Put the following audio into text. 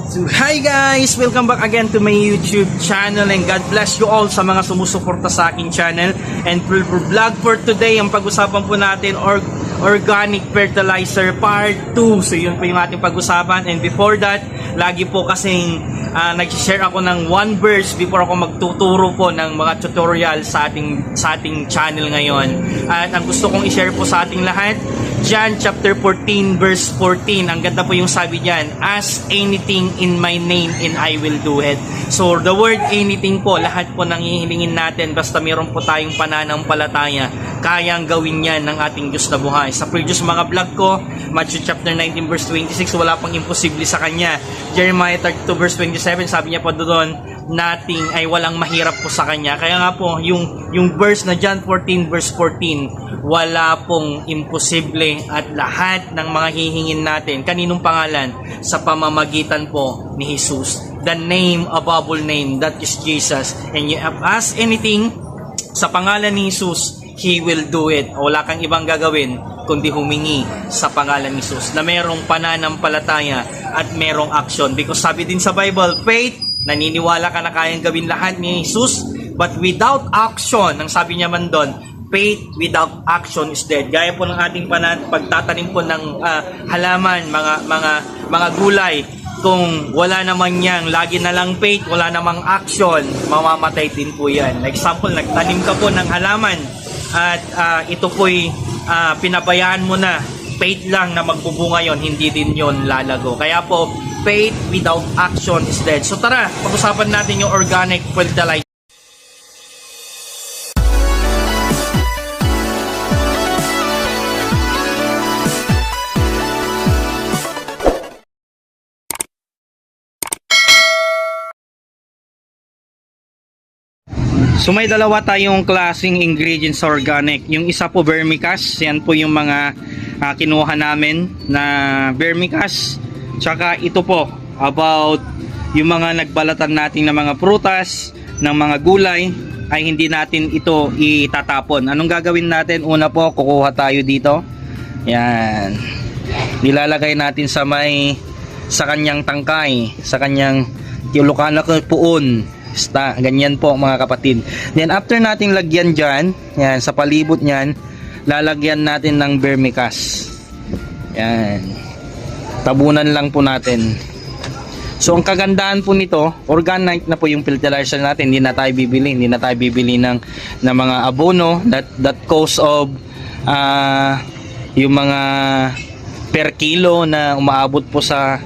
So, hi guys! Welcome back again to my YouTube channel and God bless you all sa mga sumusuporta sa aking channel. And for vlog for today, ang pag-usapan po natin organic fertilizer part 2. So yun po yung ating pag-usapan. And before that, lagi po kasing nag-share ako ng one verse before ako magtuturo po ng mga tutorial sa ating channel ngayon. At ang gusto kong i-share po sa ating lahat, John chapter 14 verse 14. Ang ganda po yung sabi diyan, ask anything in my name and I will do it. So the word anything po, lahat po nang hihilingin natin basta meron po tayong pananampalataya, kayang gawin yan ng ating Diyos na buhay. Sa previous mga vlog ko, Matthew chapter 19 verse 26, wala pang imposible sa Kanya. Jeremiah 32 verse 27, sabi niya po doon, nothing ay walang mahirap po sa Kanya. Kaya nga po, yung verse na John 14 verse 14, wala pong imposible at lahat ng mga hihingin natin, kaninong pangalan? Sa pamamagitan po ni Jesus. The name above all name, that is Jesus. And you have asked anything sa pangalan ni Jesus, He will do it. Wala kang ibang gagawin kundi humingi sa pangalan ni Jesus na merong pananampalataya at merong action. Because sabi din sa Bible, faith, naniniwala ka na kayang gawin lahat ni Jesus, but without action, ang sabi niya man doon, faith without action is dead. Gaya po ng ating pagtatanim po ng halaman, mga gulay, kung wala naman yang lagi na lang faith, wala namang action, mamamatay din po yan. Example, nagtanim ka po ng halaman at ito po'y pinabayaan mo na, faith lang na magbubunga yon, hindi din yon lalago. Kaya po, faith without action is dead. So tara, pag-usapan natin yung organic fertilizer. So may dalawa tayong klaseng ingredients sa organic. Yung isa po vermicast, yan po yung mga kinuha namin na vermicast. Tsaka ito po about yung mga nagbalatan natin ng mga prutas, ng mga gulay, ay hindi natin ito itatapon. Anong gagawin natin? Una po, kukuha tayo dito. Yan. Nilalagay natin sa kanyang tangkay, sa kanyang tilukana ko puon. Ganyan po mga kapatid. Then after nating lagyan dyan, yan, sa palibot nyan, lalagyan natin ng vermicast. Yan. Tabunan lang po natin. So ang kagandahan po nito, organic na po yung fertilizer natin. Hindi na tayo bibili ng mga abono that cost of yung mga per kilo na umaabot po sa